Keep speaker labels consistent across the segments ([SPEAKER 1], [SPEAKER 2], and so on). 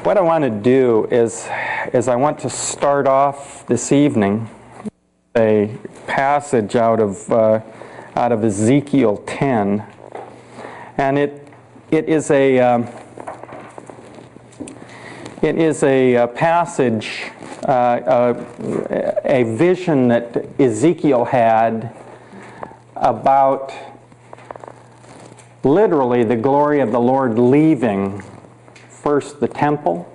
[SPEAKER 1] What I want to do is I want to start off this evening a passage out of Ezekiel 10, and it is a passage, a vision that Ezekiel had about literally the glory of the Lord leaving first the temple,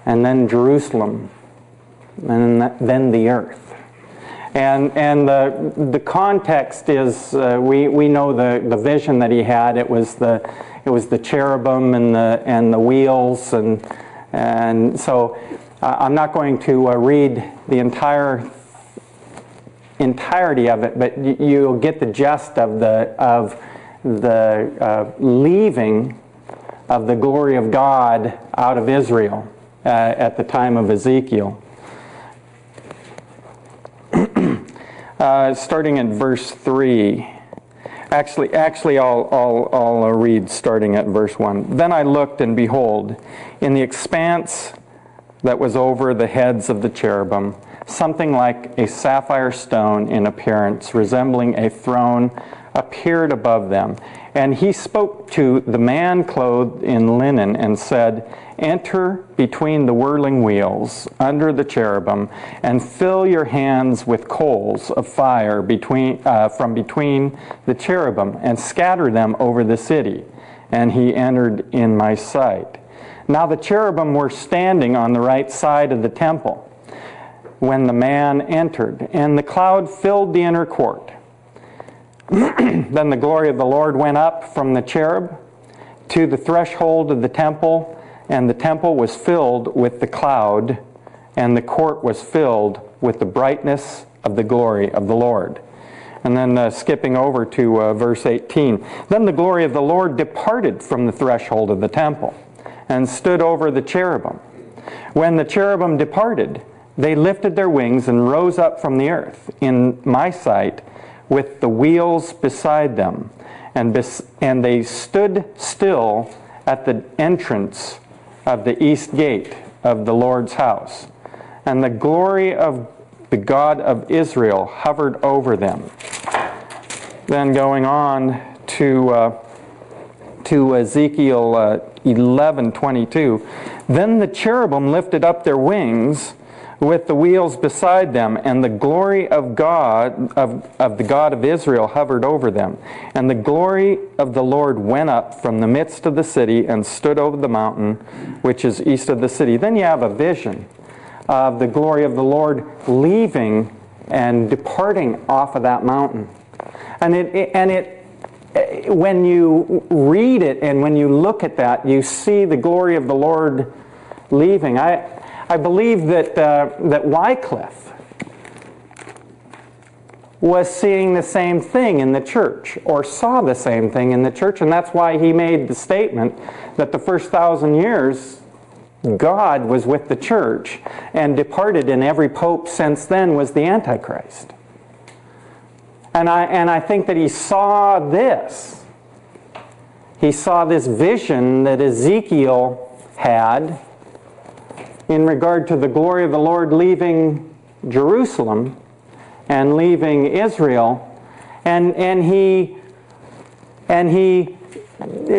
[SPEAKER 1] and then Jerusalem, and then the earth. And the context is we know the vision that he had. It was the cherubim and the wheels, and so I'm not going to read the entirety of it, but you'll get the gist of the leaving of the glory of God out of Israel at the time of Ezekiel. Starting in verse 3. Actually, I'll read starting at verse 1. Then I looked, and behold, in the expanse that was over the heads of the cherubim, something like a sapphire stone in appearance, resembling a throne, appeared above them. And he spoke to the man clothed in linen and said, "Enter between the whirling wheels under the cherubim, and fill your hands with coals of fire from between the cherubim, and scatter them over the city." And he entered in my sight. Now the cherubim were standing on the right side of the temple when the man entered, and the cloud filled the inner court. Then the glory of the Lord went up from the cherub to the threshold of the temple, and the temple was filled with the cloud, and the court was filled with the brightness of the glory of the Lord. And then skipping over to verse 18. Then the glory of the Lord departed from the threshold of the temple, and stood over the cherubim. When the cherubim departed, they lifted their wings and rose up from the earth in my sight, with the wheels beside them, and they stood still at the entrance of the east gate of the Lord's house. And the glory of the God of Israel hovered over them. Then going on to Ezekiel 11:22, then the cherubim lifted up their wings with the wheels beside them, and the glory of God, of the God of Israel hovered over them. And the glory of the Lord went up from the midst of the city and stood over the mountain which is east of the city. Then you have a vision of the glory of the Lord leaving and departing off of that mountain. And when you read it and when you look at that, you see the glory of the Lord leaving. I believe that Wycliffe was seeing the same thing in the church, or saw the same thing in the church, and that's why he made the statement that the first 1,000 years God was with the church, and departed, and every pope since then was the Antichrist. And I think that he saw this. He saw this vision that Ezekiel had in regard to the glory of the Lord leaving Jerusalem and leaving Israel, and he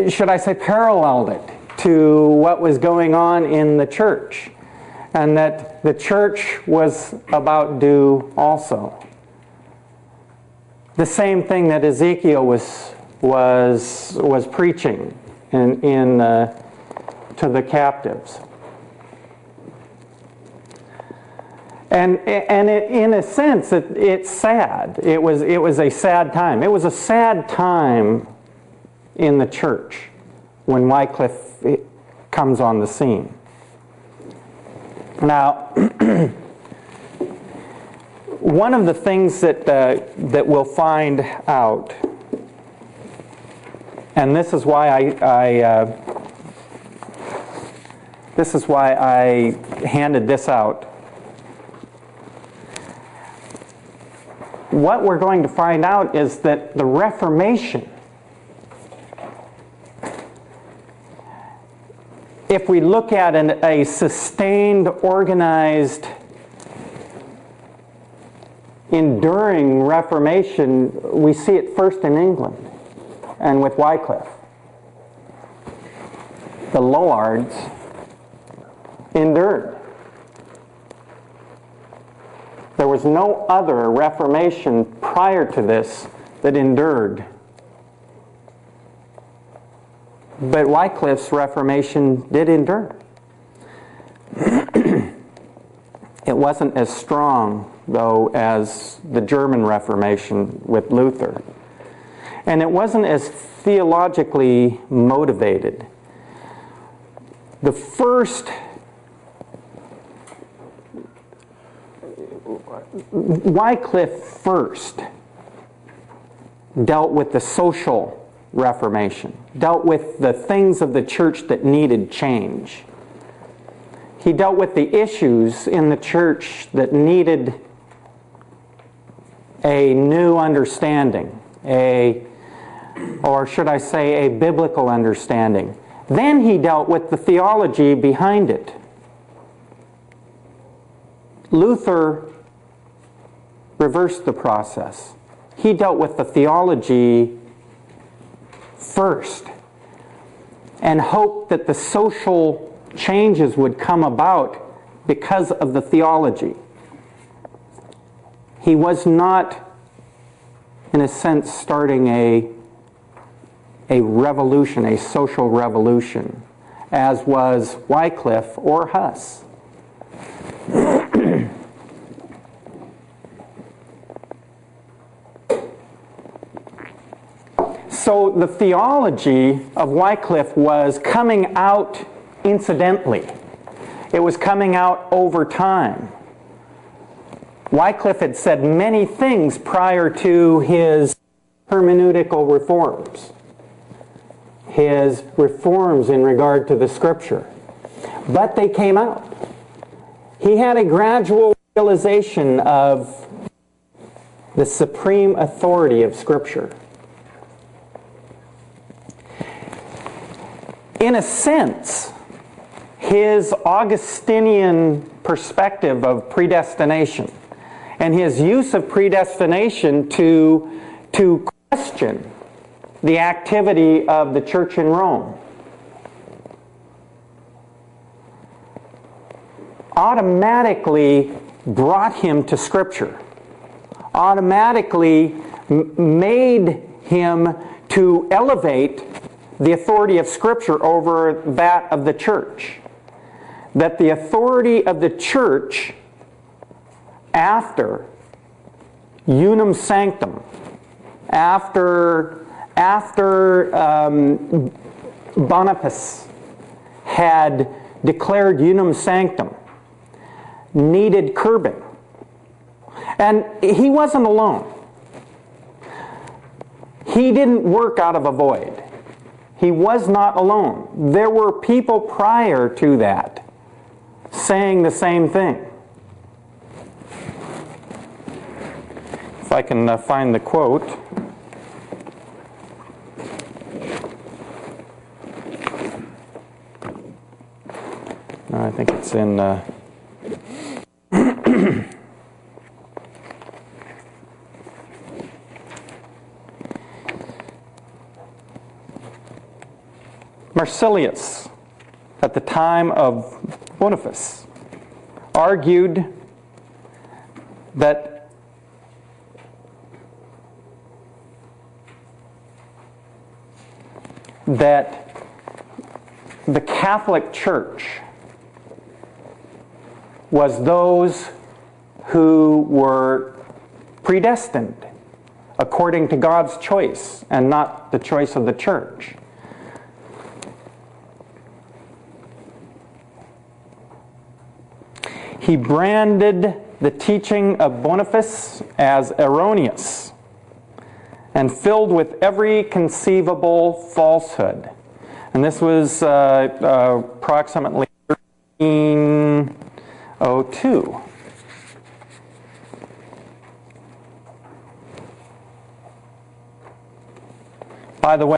[SPEAKER 1] should I say paralleled it to what was going on in the church, and that the church was about due also. The same thing that Ezekiel was preaching to the captives. And in a sense, it's sad. It was a sad time. It was a sad time in the church when Wycliffe comes on the scene. Now, one of the things that we'll find out, and this is why I handed this out. What we're going to find out is that the Reformation if we look at a sustained, organized, enduring Reformation, we see it first in England and with Wycliffe. The Lollards endured. There was no other Reformation prior to this that endured. But Wycliffe's Reformation did endure. It wasn't as strong, though, as the German Reformation with Luther. And it wasn't as theologically motivated. The first Wycliffe first dealt with the social Reformation, dealt with the things of the church that needed change. He dealt with the issues in the church that needed a new understanding, or should I say, a biblical understanding. Then he dealt with the theology behind it. Luther reversed the process. He dealt with the theology first and hoped that the social changes would come about because of the theology. He was not, in a sense, starting a revolution, a social revolution, as was Wycliffe or Huss. So the theology of Wycliffe was coming out incidentally. It was coming out over time. Wycliffe had said many things prior to his hermeneutical reforms, his reforms in regard to the Scripture. But they came out. He had a gradual realization of the supreme authority of Scripture. In a sense, his Augustinian perspective of predestination and his use of predestination to question the activity of the church in Rome automatically brought him to Scripture, automatically made him to elevate the authority of Scripture over that of the church. That the authority of the church after unum sanctum, after Boniface had declared unum sanctum, needed curbing. And he wasn't alone. He didn't work out of a void. He was not alone. There were people prior to that saying the same thing. If I can find the quote. I think it's in... Marsilius, at the time of Boniface, argued that the Catholic Church was those who were predestined according to God's choice and not the choice of the church. He branded the teaching of Boniface as erroneous and filled with every conceivable falsehood. And this was approximately 1302. By the way,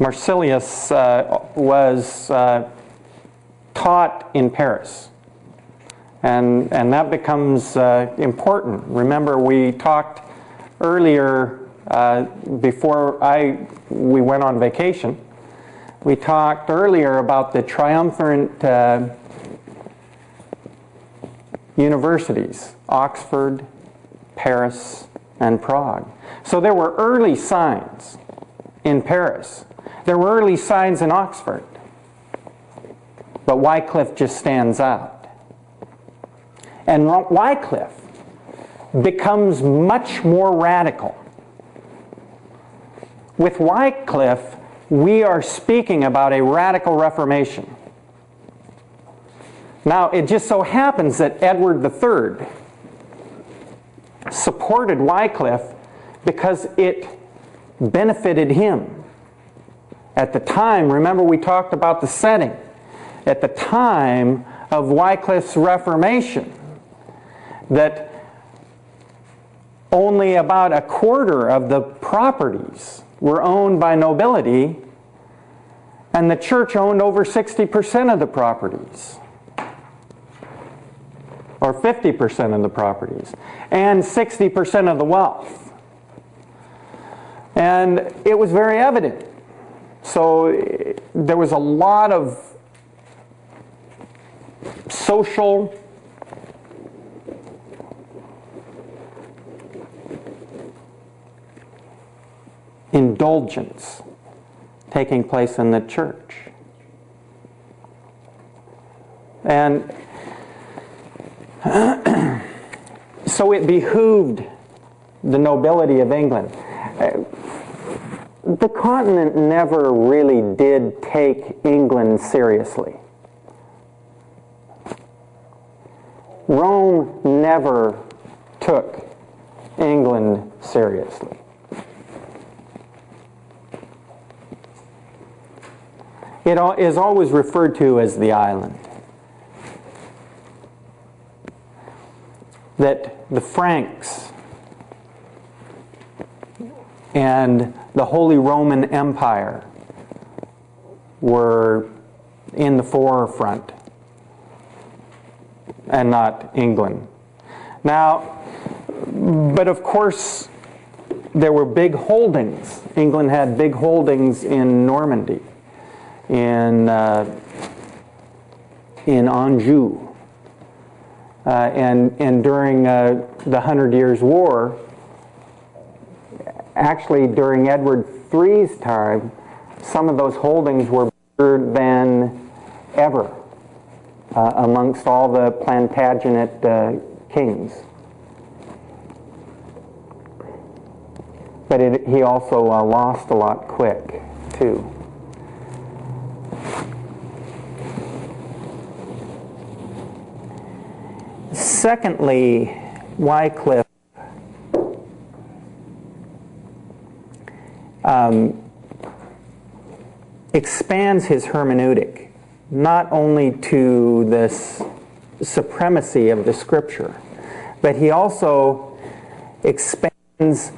[SPEAKER 1] Marsilius was taught in Paris. And that becomes important. Remember, we talked earlier, before we went on vacation, we talked earlier about the triumvirate universities, Oxford, Paris, and Prague. So there were early signs in Paris. There were early signs in Oxford. But Wycliffe just stands out. And Wycliffe becomes much more radical. With Wycliffe, we are speaking about a radical Reformation. Now, it just so happens that Edward III supported Wycliffe because it benefited him. At the time, remember we talked about the setting. At the time of Wycliffe's Reformation, that only about a quarter of the properties were owned by nobility, and the church owned over 60% of the properties, or 50% of the properties, and 60% of the wealth. And it was very evident. So there was a lot of social indulgence taking place in the church. And so it behooved the nobility of England. The continent never really did take England seriously. Rome never took England seriously. It is always referred to as the island. That the Franks and the Holy Roman Empire were in the forefront and not England. Now, but of course, there were big holdings. England had big holdings in Normandy, in Anjou, and during the 100 Years' War, actually during Edward III's time, some of those holdings were bigger than ever amongst all the Plantagenet kings. But he also lost a lot quick, too. Secondly, Wycliffe expands his hermeneutic not only to this supremacy of the Scripture, but he also expands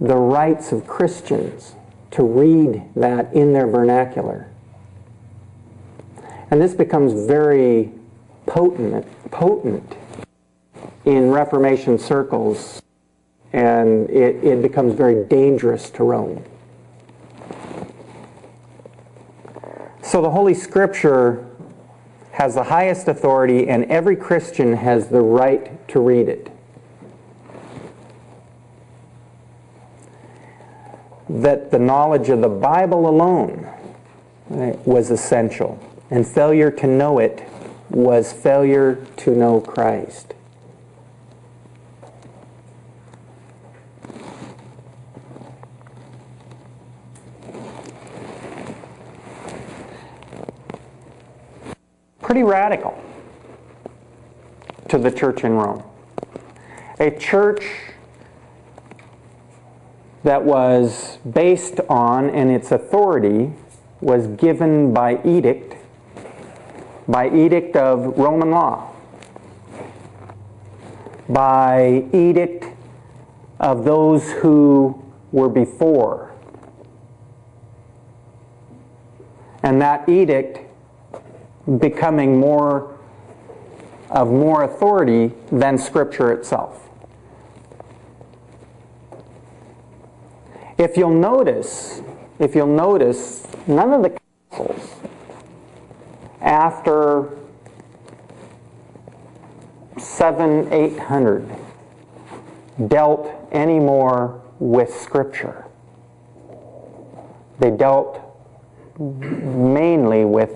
[SPEAKER 1] the rights of Christians to read that in their vernacular. And this becomes very potent in Reformation circles, and it becomes very dangerous to Rome. So the Holy Scripture has the highest authority, and every Christian has the right to read it. That the knowledge of the Bible alone was essential, and failure to know it was failure to know Christ. Pretty radical to the church in Rome. A church that was based on, and its authority was given by edict of Roman law, by edict of those who were before and that edict becoming more authority than Scripture itself. If you'll notice, none of the councils after 700-800 dealt any more with Scripture. They dealt mainly with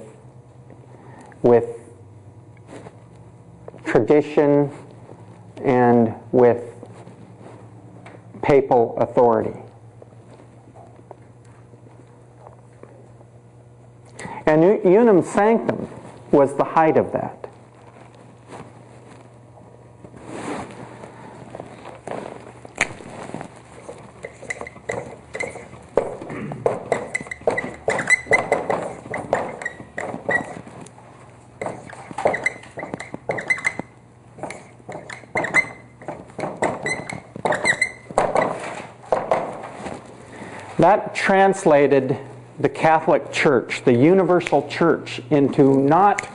[SPEAKER 1] tradition and with papal authority. And unum sanctum was the height of that. That translated the Catholic Church, the universal church, into not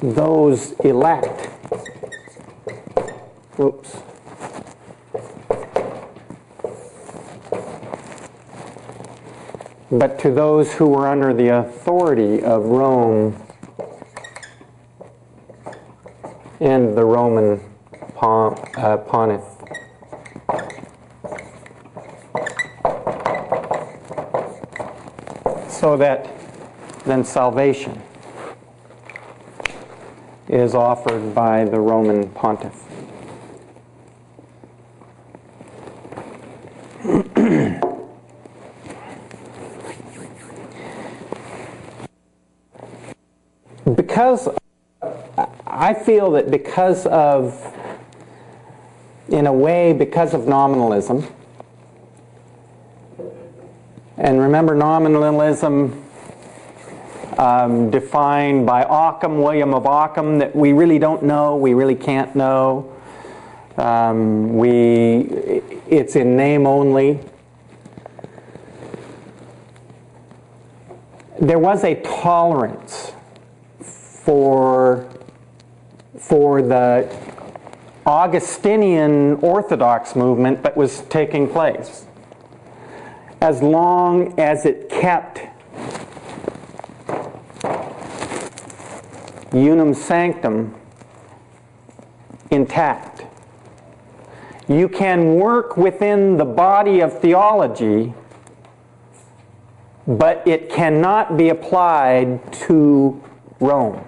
[SPEAKER 1] those elect. Oops. But to those who were under the authority of Rome and the Roman pontiff. So that then salvation is offered by the Roman pontiff. Because I feel that because of nominalism, and remember nominalism defined by Occam, William of Occam, that we really don't know, we really can't know. It's in name only. There was a tolerance for the Augustinian Orthodox movement that was taking place, as long as it kept unum sanctum intact. You can work within the body of theology, but it cannot be applied to Rome.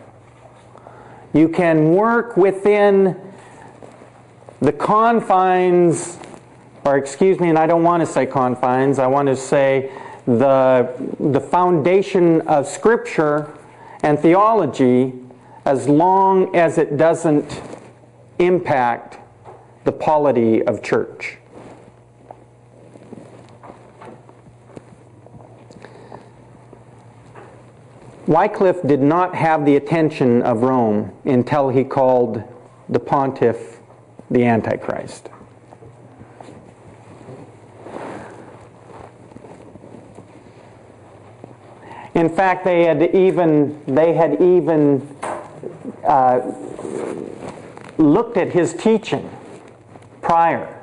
[SPEAKER 1] You can work within the confines, or excuse me, and I don't want to say confines, I want to say the foundation of Scripture and theology, as long as it doesn't impact the polity of church. Wycliffe did not have the attention of Rome until he called the pontiff the Antichrist. In fact, they had even looked at his teaching prior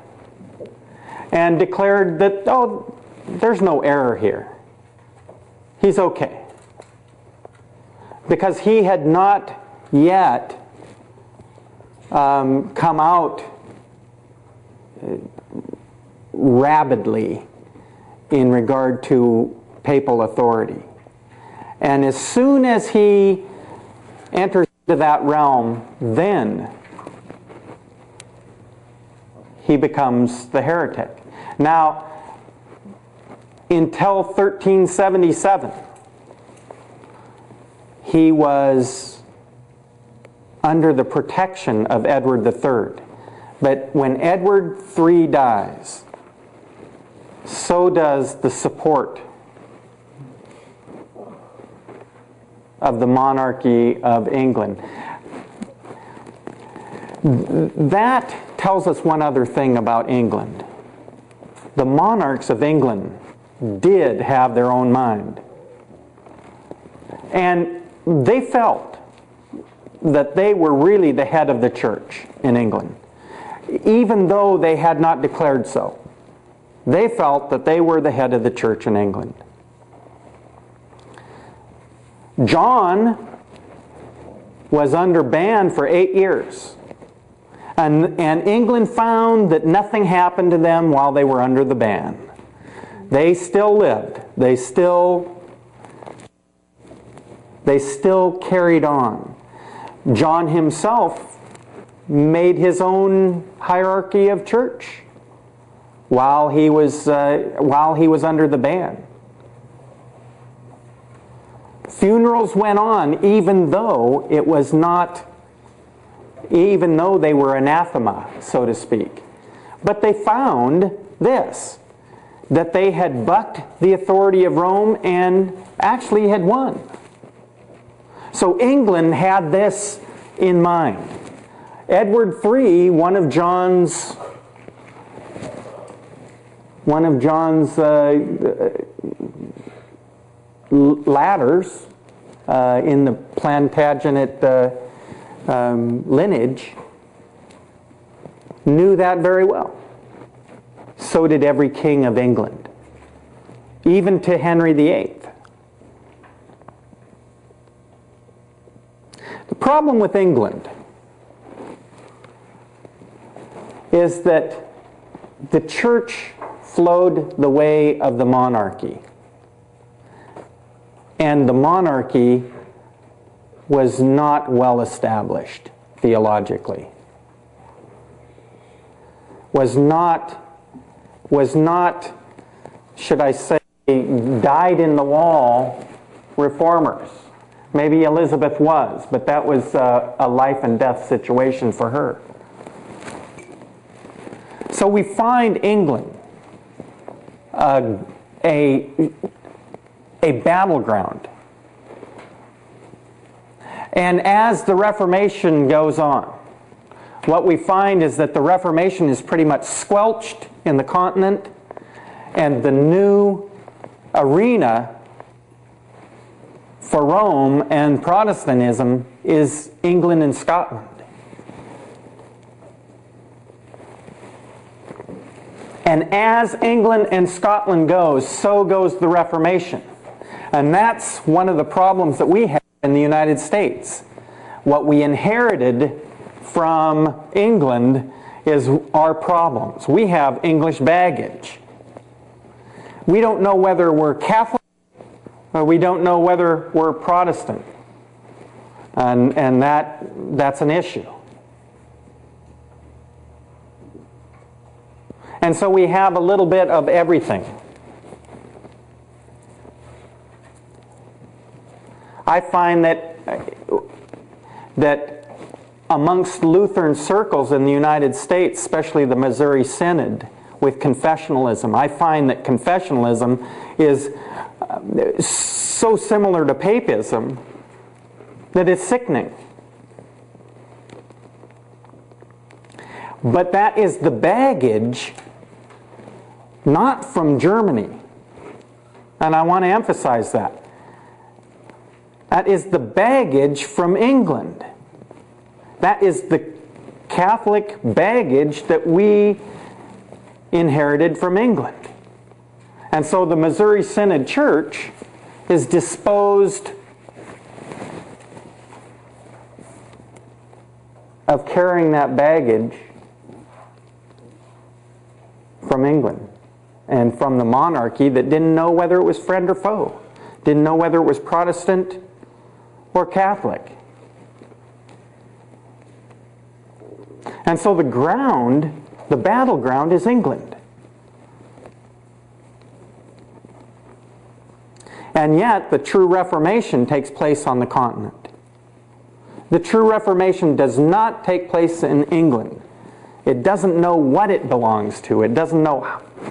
[SPEAKER 1] and declared that, oh, there's no error here. He's okay. Because he had not yet come out rabidly in regard to papal authority. And as soon as he enters into that realm, then he becomes the heretic. Now, until 1377, he was under the protection of Edward III. But when Edward III dies, so does the support of the monarchy of England. That tells us one other thing about England. The monarchs of England did have their own mind. And they felt that they were really the head of the church in England, even though they had not declared so. They felt that they were the head of the church in England. John was under ban for 8 years. And England found that nothing happened to them while they were under the ban. They still lived. They still carried on. John himself made his own hierarchy of church while he was under the ban. Funerals went on even though they were anathema, so to speak. But they found this, that they had bucked the authority of Rome and actually had won. So England had this in mind. Edward III, one of John's ladders in the Plantagenet lineage, knew that very well. So did every king of England, even to Henry VIII. The problem with England is that the church flowed the way of the monarchy. And the monarchy was not well established theologically. Was not, should I say, dyed-in-the-wall reformers. Maybe Elizabeth was, but that was a life and death situation for her. So we find England a battleground. And as the Reformation goes on, what we find is that the Reformation is pretty much squelched in the continent, and the new arena for Rome and Protestantism is England and Scotland. And as England and Scotland goes, so goes the Reformation. And that's one of the problems that we have in the United States. What we inherited from England is our problems. We have English baggage. We don't know whether we're Catholic or we don't know whether we're Protestant. And that's an issue. And so we have a little bit of everything. I find that amongst Lutheran circles in the United States, especially the Missouri Synod, with confessionalism, I find that confessionalism is so similar to papism that it's sickening. But that is the baggage not from Germany. And I want to emphasize that. That is the baggage from England. That is the Catholic baggage that we inherited from England. And so the Missouri Synod Church is disposed of carrying that baggage from England and from the monarchy that didn't know whether it was friend or foe, didn't know whether it was Protestant or Catholic. And so the battleground is England. And yet the true Reformation takes place on the continent. The true Reformation does not take place in England. It doesn't know what it belongs to. It doesn't know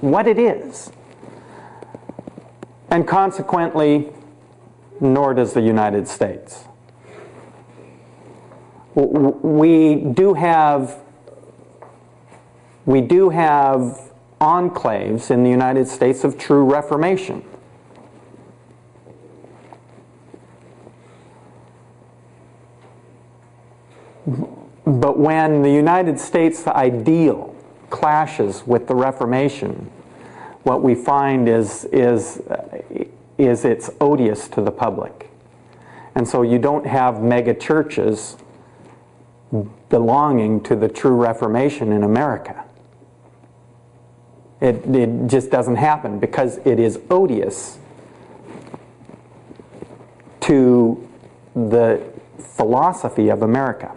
[SPEAKER 1] what it is. And consequently, nor does the United States. We do have enclaves in the United States of true Reformation. But when the United States ideal clashes with the Reformation, what we find is it's odious to the public. And so you don't have mega churches belonging to the true Reformation in America. It just doesn't happen because it is odious to the philosophy of America.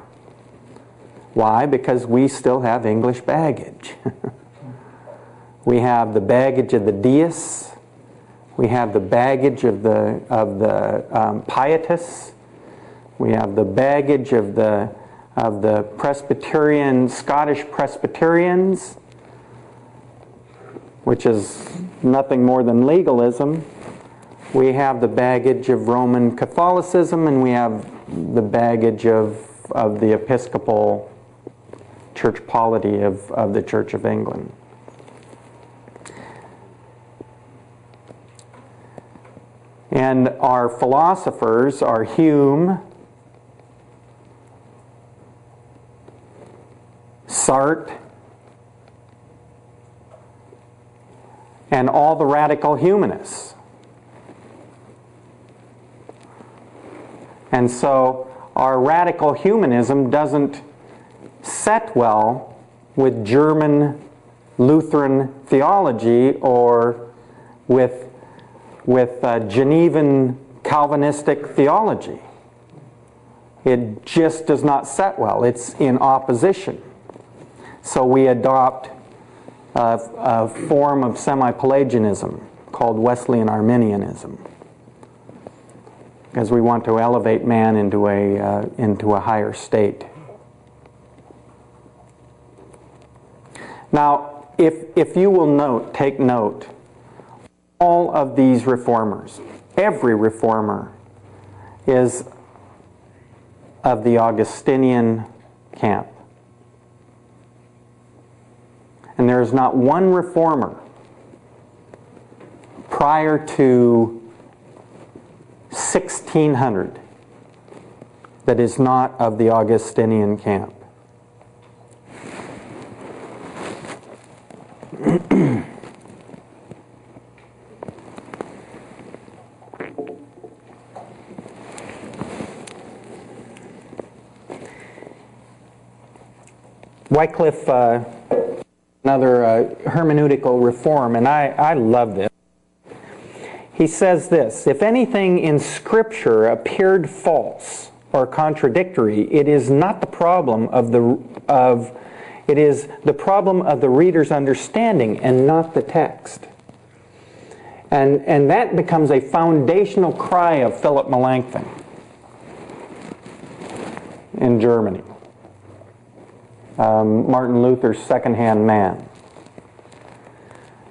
[SPEAKER 1] Why? Because we still have English baggage. We have the baggage of the deists. We have the baggage of the pietists. We have the baggage of the Presbyterian, Scottish Presbyterians, which is nothing more than legalism. We have the baggage of Roman Catholicism, and we have the baggage of the Episcopal church polity of the Church of England. And our philosophers are Hume, Sartre, and all the radical humanists. And so our radical humanism doesn't set well with German Lutheran theology or with Genevan Calvinistic theology. It just does not set well. It's in opposition. So we adopt a form of semi-Pelagianism called Wesleyan Arminianism, because we want to elevate man into a higher state. Now, if you will take note, all of these reformers, every reformer, is of the Augustinian camp. And there is not one reformer prior to 1600 that is not of the Augustinian camp. Wycliffe, another hermeneutical reform, and I love this. He says this: if anything in Scripture appeared false or contradictory, it is not the problem it is the problem of the reader's understanding and not the text. And that becomes a foundational cry of Philip Melanchthon in Germany. Martin Luther's second-hand man.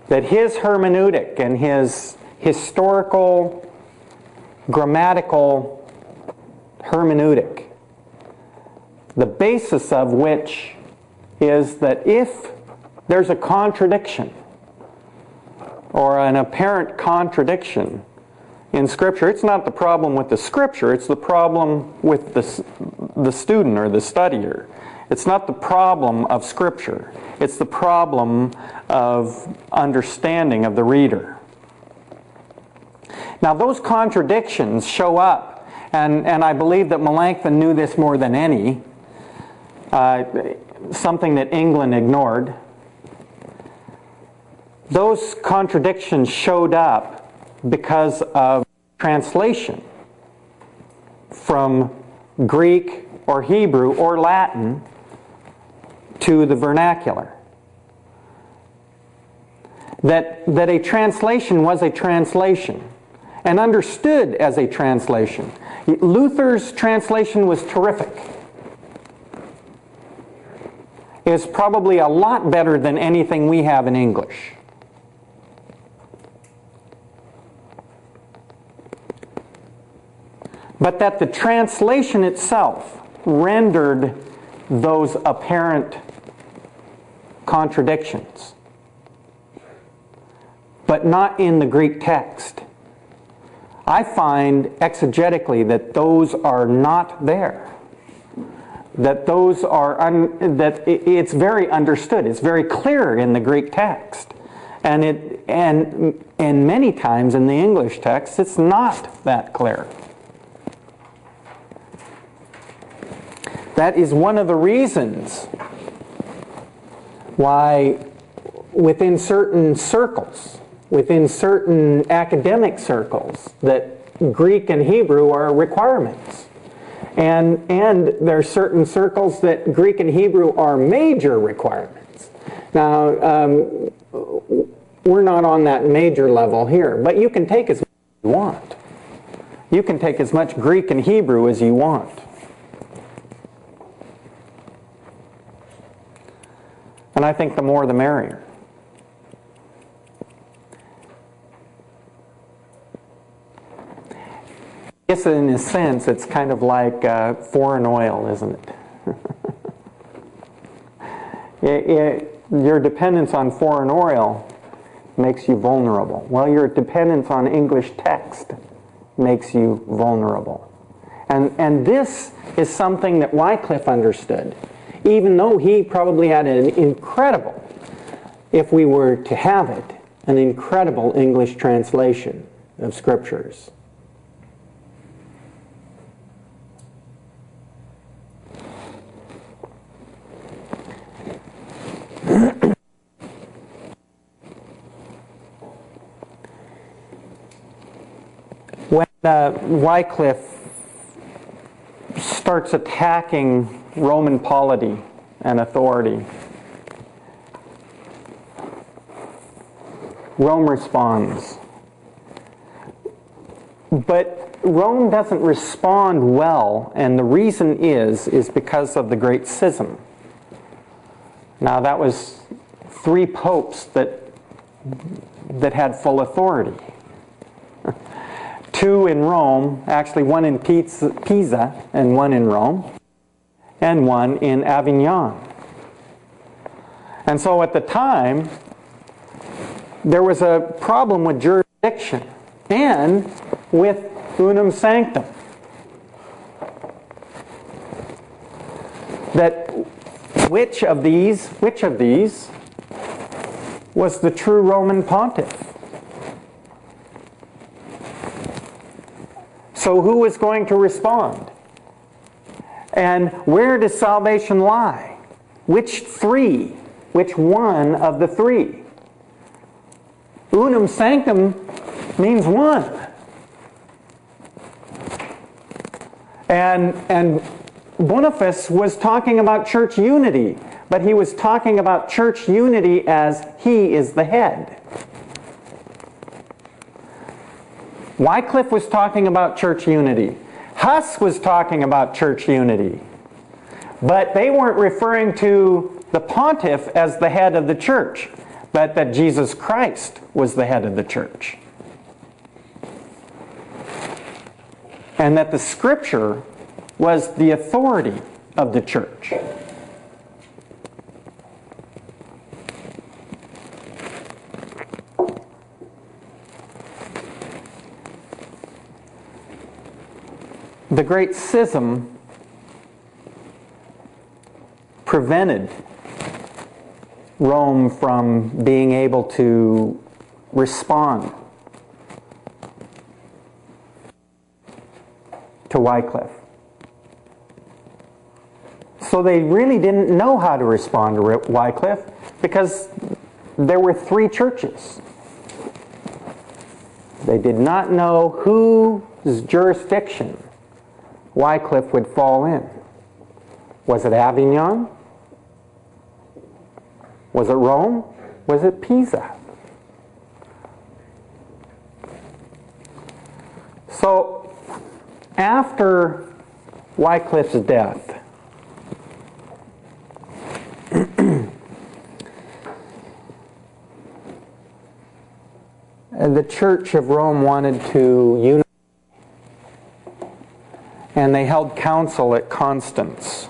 [SPEAKER 1] That his hermeneutic and his historical, grammatical hermeneutic, the basis of which is that if there's a contradiction or an apparent contradiction in Scripture, it's not the problem with the Scripture, it's the problem with the student or the studier. It's not the problem of Scripture. It's the problem of understanding of the reader. Now those contradictions show up, and I believe that Melanchthon knew this more than any, something that England ignored. Those contradictions showed up because of translation from Greek or Hebrew or Latin to the vernacular. That a translation was a translation and understood as a translation. Luther's translation was terrific. It's probably a lot better than anything we have in English. But that the translation itself rendered those apparent contradictions, but not in the Greek text. I find exegetically that those are not there. that those are it's very understood. It's very clear in the Greek text, and many times in the English text, it's not that clear. That is one of the reasons why within certain circles, within certain academic circles, that Greek and Hebrew are requirements. And there are certain circles that Greek and Hebrew are major requirements. Now, we're not on that major level here, but you can take as much as you want. You can take as much Greek and Hebrew as you want. And I think the more the merrier. I guess in a sense it's kind of like foreign oil, isn't it? Your dependence on foreign oil makes you vulnerable. Well, your dependence on English text makes you vulnerable. And this is something that Wycliffe understood, even though he probably had an incredible, if we were to have it, an incredible English translation of Scriptures. When Wycliffe starts attacking Roman polity and authority, Rome responds. But Rome doesn't respond well, and the reason is because of the Great Schism. Now, that was 3 popes that had full authority. 2 in Rome, actually 1 in Pisa and 1 in Rome, and 1 in Avignon. And so at the time, there was a problem with jurisdiction and with unum sanctum. That which of these was the true Roman pontiff? So who was going to respond? And where does salvation lie? Which 3? Which one of the 3? Unum sanctum means 1. And Boniface was talking about church unity, but he was talking about church unity as he is the head. Wycliffe was talking about church unity. Huss was talking about church unity. But they weren't referring to the pontiff as the head of the church, but that Jesus Christ was the head of the church. And that the Scripture was the authority of the church. The Great Schism prevented Rome from being able to respond to Wycliffe. So they really didn't know how to respond to Wycliffe because there were 3 churches. They did not know whose jurisdiction Wycliffe would fall in. Was it Avignon? Was it Rome? Was it Pisa? So, after Wycliffe's death, the Church of Rome wanted to unify, and they held council at Constance.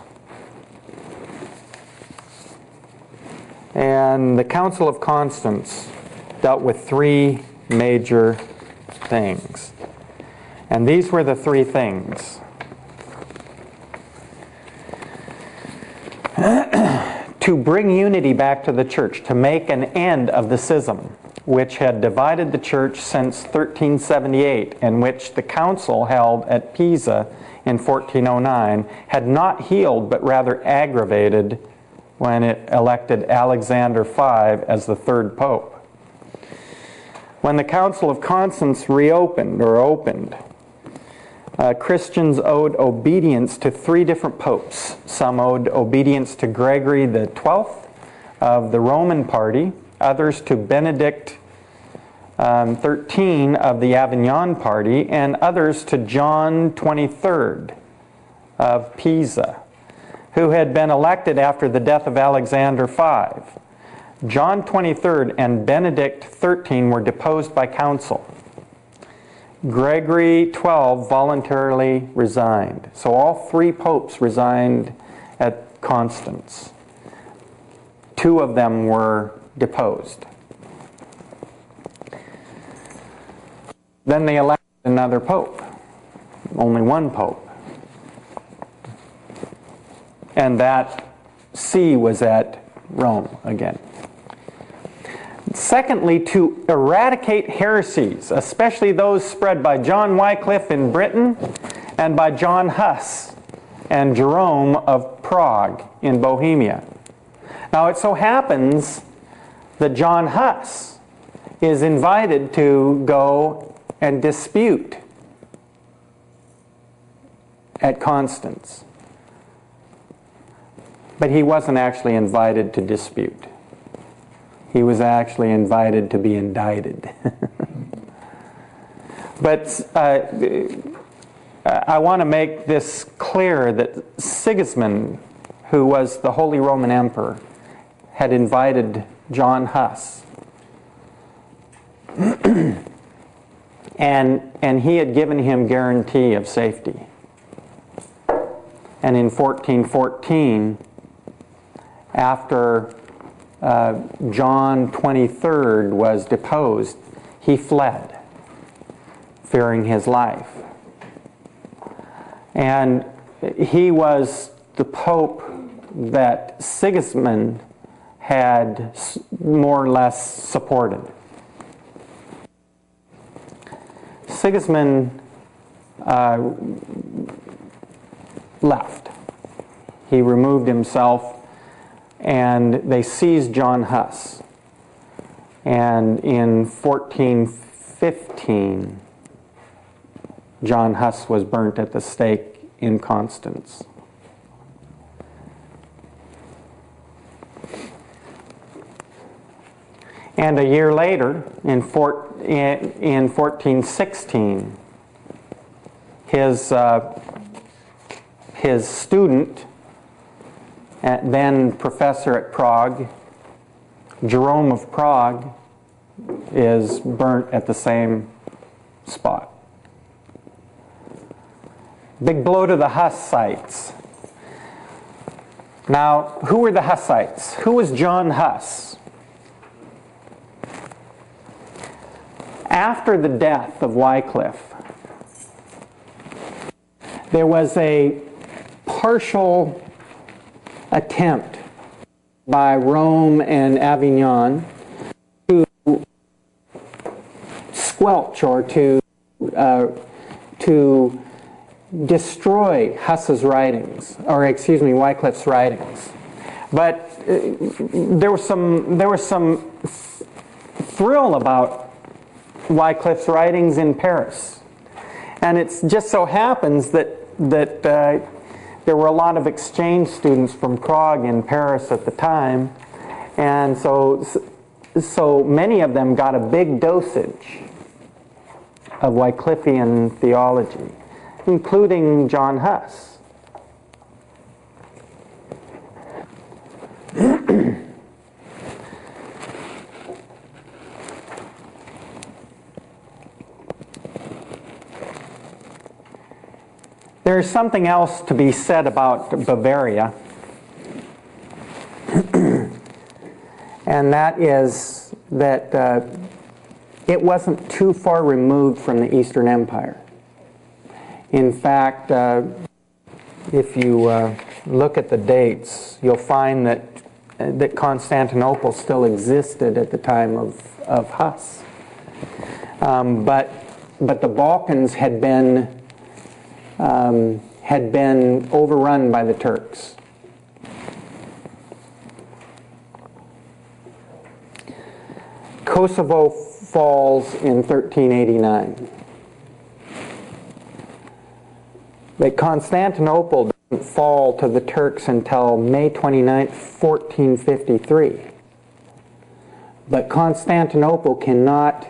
[SPEAKER 1] And the Council of Constance dealt with 3 major things. And these were the 3 things. to bring unity back to the church, to make an end of the schism, which had divided the church since 1378, and which the council held at Pisa in 1409, had not healed but rather aggravated when it elected Alexander V as the third pope. When the Council of Constance opened, Christians owed obedience to three different popes. Some owed obedience to Gregory XII of the Roman party, others to Benedict XIII of the Avignon party, and others to John XXIII of Pisa, who had been elected after the death of Alexander V. John XXIII and Benedict XIII were deposed by council. Gregory XII voluntarily resigned. So all three popes resigned at Constance. Two of them were deposed. Then they elected another pope. Only one pope. And that see was at Rome again. Secondly, to eradicate heresies, especially those spread by John Wycliffe in Britain and by John Huss and Jerome of Prague in Bohemia. Now it so happens that John Huss is invited to go and dispute at Constance. But he wasn't actually invited to dispute. He was actually invited to be indicted. But I want to make this clear that Sigismund, who was the Holy Roman Emperor, had invited John Huss. and he had given him guarantee of safety. And in 1414, after John XXIII was deposed, he fled, fearing his life. And he was the pope that Sigismund had more or less supported. Sigismund left. He removed himself, and they seized John Huss. And in 1415, John Huss was burnt at the stake in Constance. And a year later, in 1416, his student, then professor at Prague, Jerome of Prague, is burnt at the same spot. Big blow to the Hussites. Now, who were the Hussites? Who was John Huss? After the death of Wycliffe, there was a partial attempt by Rome and Avignon to squelch or to destroy Huss's writings, or excuse me, Wycliffe's writings. But there was some thrill about Wycliffe's writings in Paris, and it just so happens that there were a lot of exchange students from Prague in Paris at the time, and so many of them got a big dosage of Wycliffian theology, including John Huss. There is something else to be said about Bavaria, and that is that it wasn't too far removed from the Eastern Empire. In fact, if you look at the dates, you'll find that that Constantinople still existed at the time of Huss. But the Balkans had been overrun by the Turks. Kosovo falls in 1389. But Constantinople doesn't fall to the Turks until May 29th, 1453. But Constantinople cannot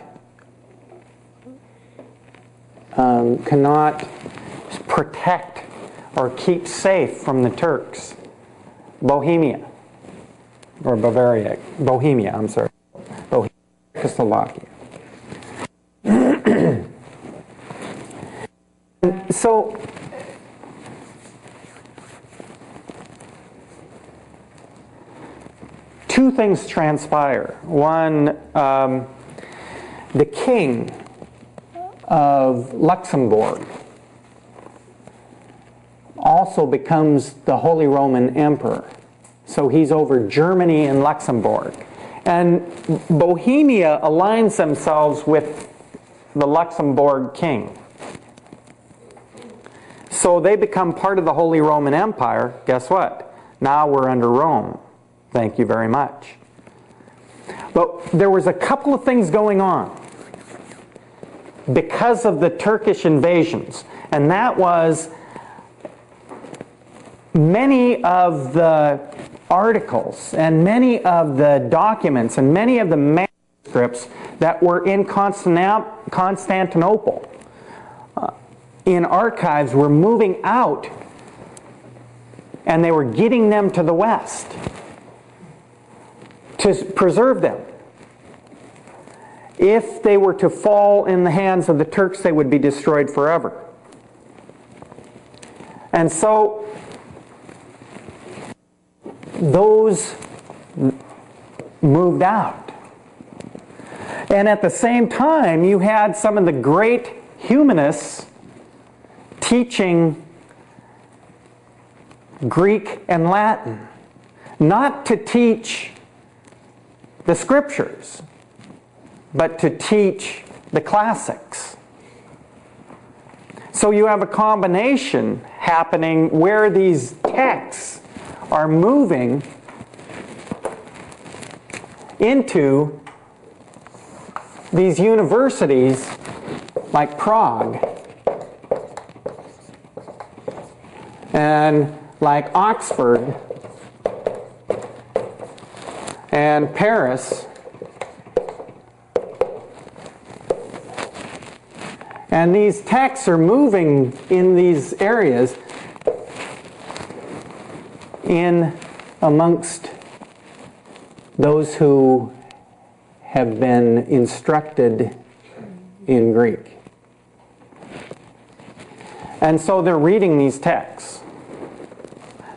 [SPEAKER 1] protect or keep safe from the Turks Bohemia, or Bavaria, Bohemia, I'm sorry, Bohemia, Czechoslovakia. So, two things transpire. One, the king of Luxembourg also becomes the Holy Roman Emperor. So he's over Germany and Luxembourg. And Bohemia aligns themselves with the Luxembourg king. So they become part of the Holy Roman Empire. Guess what? Now we're under Rome. Thank you very much. But there was a couple of things going on because of the Turkish invasions. And that was many of the articles and many of the documents and many of the manuscripts that were in Constantinople in archives were moving out, and they were getting them to the West to preserve them. If they were to fall in the hands of the Turks, they would be destroyed forever. And so those moved out. And at the same time, you had some of the great humanists teaching Greek and Latin, not to teach the scriptures, but to teach the classics. So you have a combination happening where these texts are moving into these universities like Prague and like Oxford and Paris, and these texts are moving in these areas in amongst those who have been instructed in Greek. And so they're reading these texts.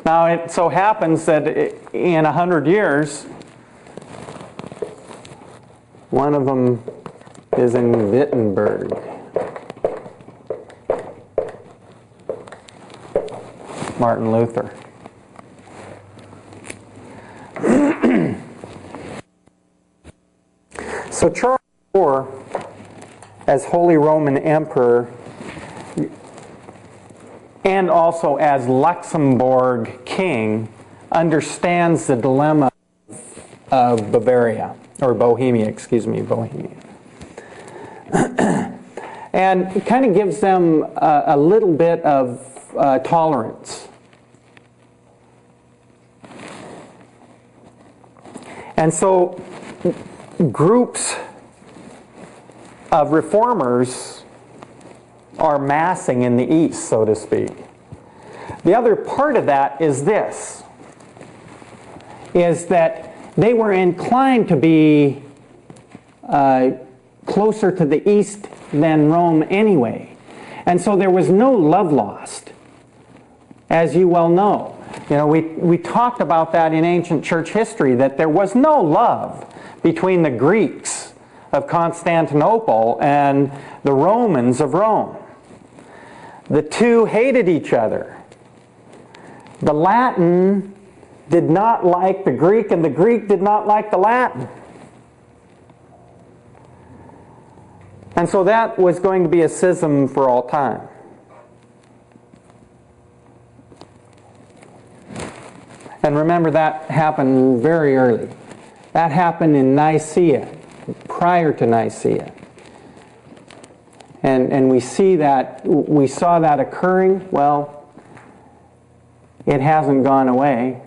[SPEAKER 1] Now it so happens that in 100 years, one of them is in Wittenberg. Martin Luther. So Charles IV, as Holy Roman Emperor, and also as Luxembourg king, understands the dilemma of Bavaria, or Bohemia, excuse me, Bohemia. And it kind of gives them a little bit of tolerance. And so groups of reformers are massing in the East, so to speak. The other part of that is this, is that they were inclined to be closer to the East than Rome anyway. And so there was no love lost, as you well know. You know, we talked about that in ancient church history, that there was no love between the Greeks of Constantinople and the Romans of Rome. The two hated each other. The Latin did not like the Greek, and the Greek did not like the Latin. And so that was going to be a schism for all time. And remember, that happened very early. That happened in Nicaea, prior to Nicaea. And we saw that occurring. Well, it hasn't gone away.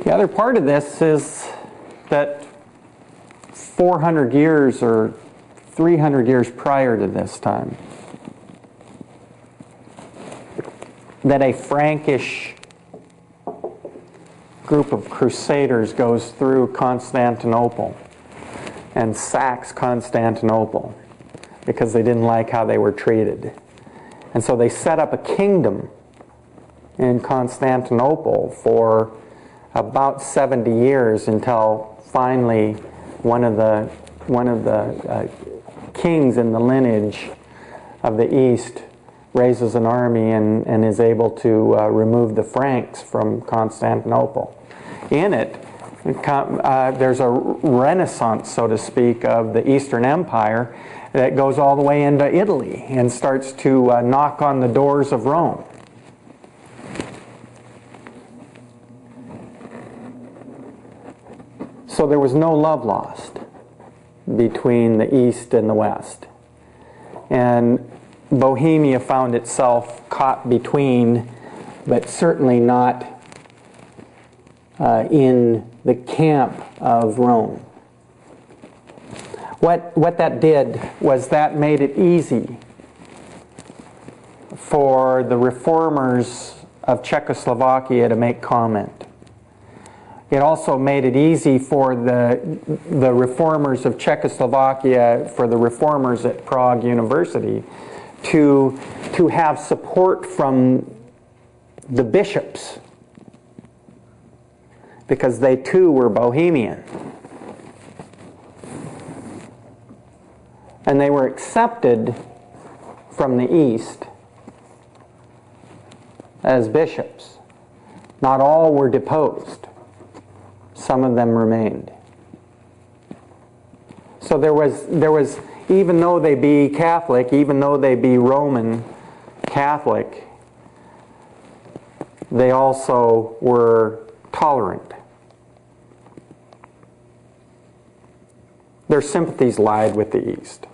[SPEAKER 1] The other part of this is that 400 years or 300 years prior to this time, that a Frankish group of crusaders goes through Constantinople and sacks Constantinople because they didn't like how they were treated. And so they set up a kingdom in Constantinople for about 70 years until finally one of the kings in the lineage of the East raises an army and is able to remove the Franks from Constantinople. In it, there's a renaissance, so to speak, of the Eastern Empire that goes all the way into Italy and starts to knock on the doors of Rome. So there was no love lost between the East and the West. And Bohemia found itself caught between, but certainly not in the camp of Rome. What that did was that made it easy for the reformers of Czechoslovakia to make comment. It also made it easy for the reformers of Czechoslovakia, for the reformers at Prague University, to have support from the bishops, because they too were Bohemian. And they were accepted from the East as bishops. Not all were deposed. Some of them remained. So there was, even though they be Catholic, even though they be Roman Catholic, they also were tolerant. Their sympathies lied with the East.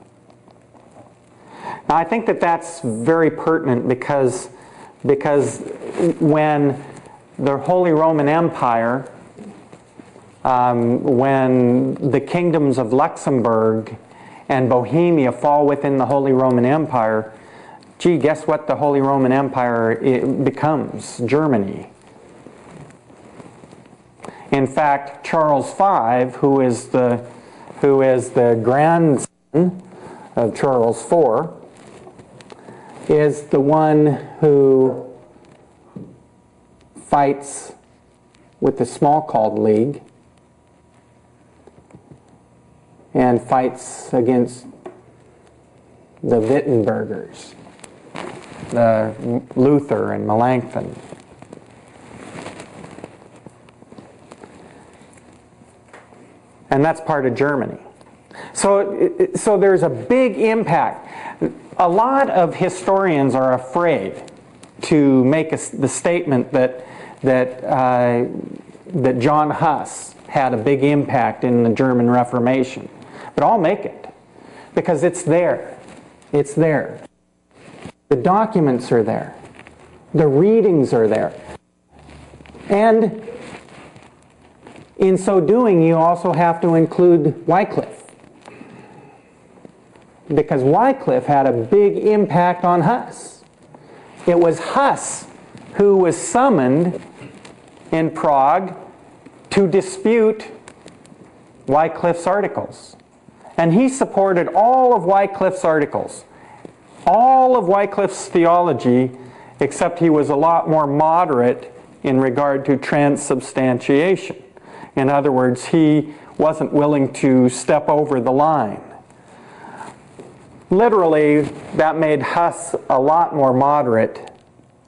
[SPEAKER 1] Now, I think that that's very pertinent because when the Holy Roman Empire, when the kingdoms of Luxembourg and Bohemia fall within the Holy Roman Empire, gee, guess what the Holy Roman Empire becomes? Germany. In fact, Charles V, who is the grandson of Charles IV, is the one who fights with the Smalcald League and fights against the Wittenbergers, the Luther and Melanchthon. And that's part of Germany. So there's a big impact. A lot of historians are afraid to make the statement that John Huss had a big impact in the German Reformation. But I'll make it, because it's there. It's there. The documents are there. The readings are there. And in so doing, you also have to include Wycliffe, because Wycliffe had a big impact on Huss. It was Huss who was summoned in Prague to dispute Wycliffe's articles. And he supported all of Wycliffe's articles, all of Wycliffe's theology, except he was a lot more moderate in regard to transubstantiation. In other words, he wasn't willing to step over the line. literally, that made Huss a lot more moderate,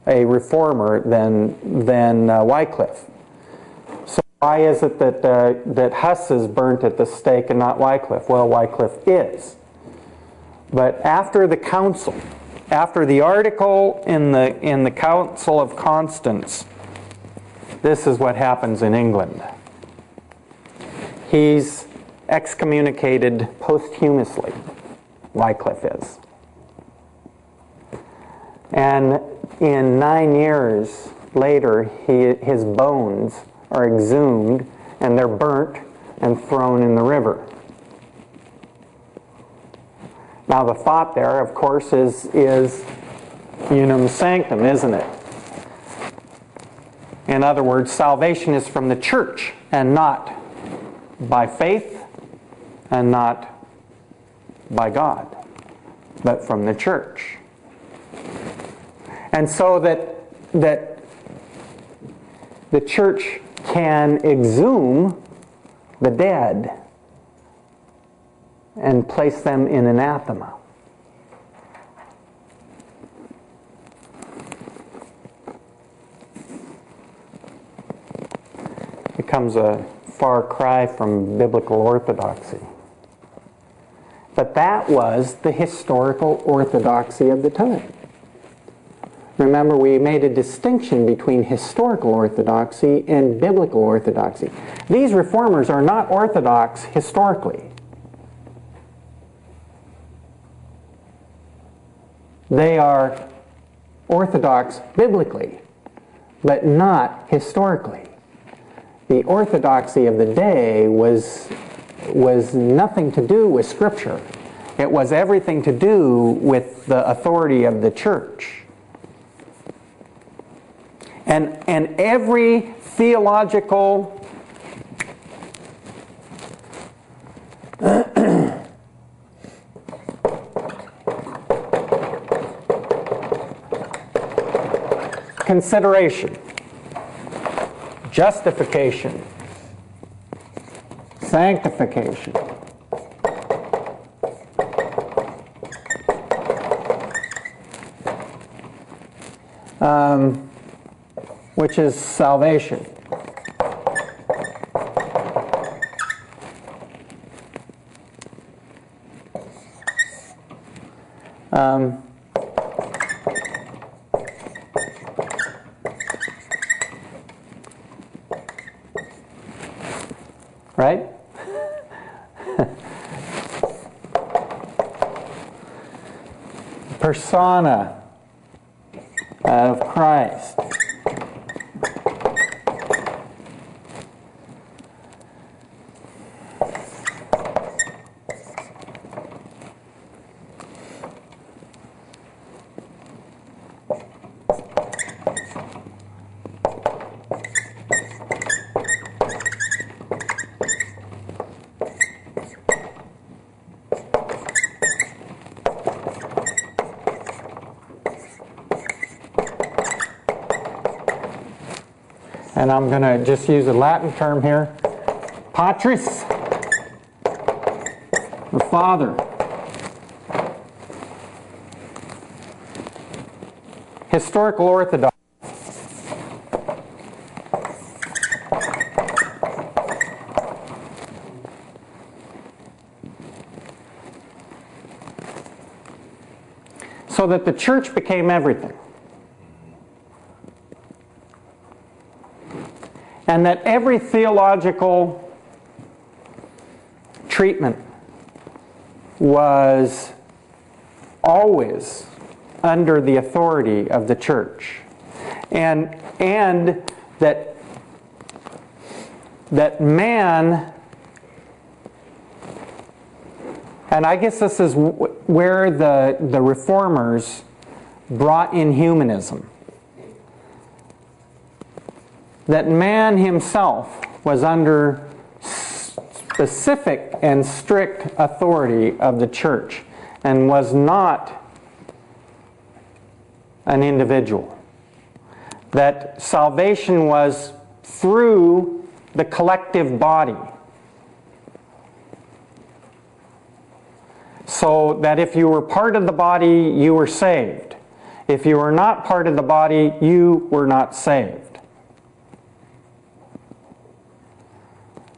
[SPEAKER 1] a reformer, than Wycliffe. So why is it that Huss is burnt at the stake and not Wycliffe? Well, Wycliffe is. But after the council, after the article in the Council of Constance, this is what happens in England. He's excommunicated posthumously, Wycliffe is. And in 9 years later, his bones are exhumed and they're burnt and thrown in the river. Now the thought there, of course, is unum sanctum, isn't it? In other words, salvation is from the church and not by faith and not by God, but from the church. And so that the church can exhume the dead and place them in anathema. It becomes a far cry from biblical orthodoxy. But that was the historical orthodoxy of the time. Remember, we made a distinction between historical orthodoxy and biblical orthodoxy. These reformers are not orthodox historically. They are orthodox biblically, but not historically. The orthodoxy of the day was nothing to do with Scripture. It was everything to do with the authority of the church. And every theological consideration, justification, sanctification, which is salvation. Right? Persona of Christ. And I'm going to just use a Latin term here. Patris, the Father. Historical orthodoxy. So that the church became everything. And that every theological treatment was always under the authority of the church. And that man, and I guess this is where the reformers brought in humanism. That man himself was under specific and strict authority of the church and was not an individual. That salvation was through the collective body. So that if you were part of the body, you were saved. If you were not part of the body, you were not saved.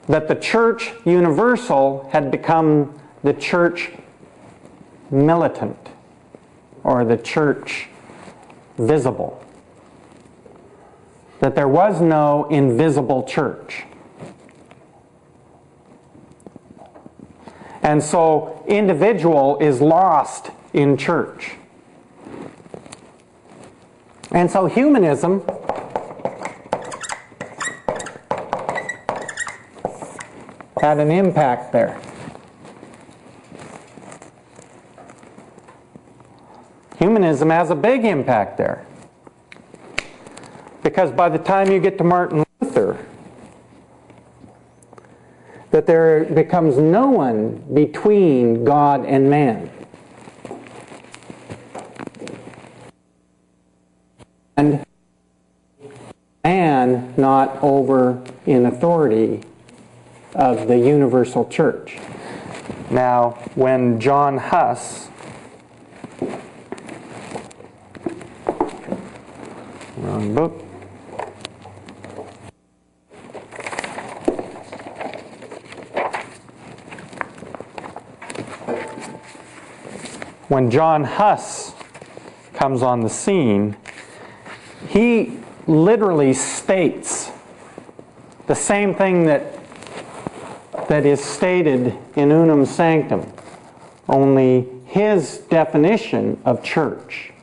[SPEAKER 1] That the church universal had become the church militant, or the church visible. That there was no invisible church. And so individual is lost in church. And so humanism had an impact there. Humanism has a big impact there. Because by the time you get to Martin Luther, that there becomes no one between God and man. And man not over in authority of the universal church. Now, when John Huss, wrong book, when John Huss comes on the scene, he literally states the same thing that is stated in Unum Sanctum, only his definition of church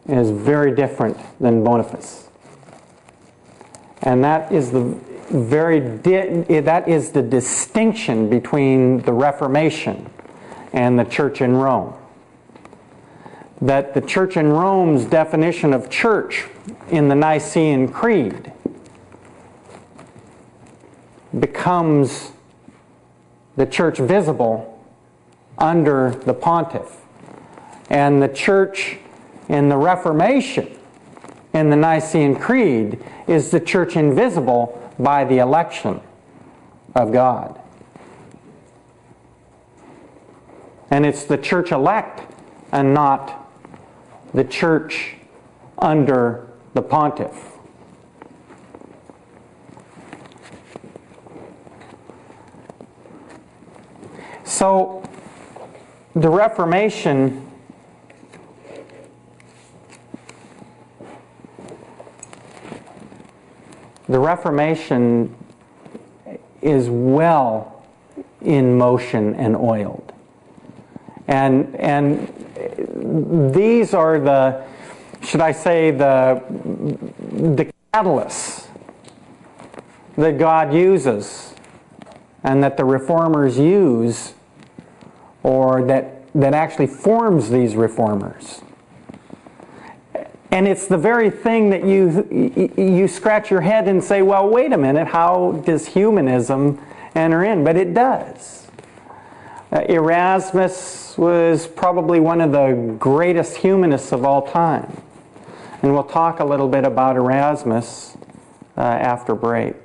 [SPEAKER 1] is very different than Boniface. And that is the distinction between the Reformation and the church in Rome. That the church in Rome's definition of church in the Nicene Creed becomes the church visible under the pontiff. And the church in the Reformation in the Nicene Creed is the church invisible by the election of God. And it's the church elect and not the church under the pontiff. So the Reformation is well in motion and oiled. And these are the, should I say, the catalysts that God uses and that the reformers use, or that actually forms these reformers. And it's the very thing that you scratch your head and say, well, wait a minute, how does humanism enter in? But it does. Erasmus was probably one of the greatest humanists of all time. And we'll talk a little bit about Erasmus after break.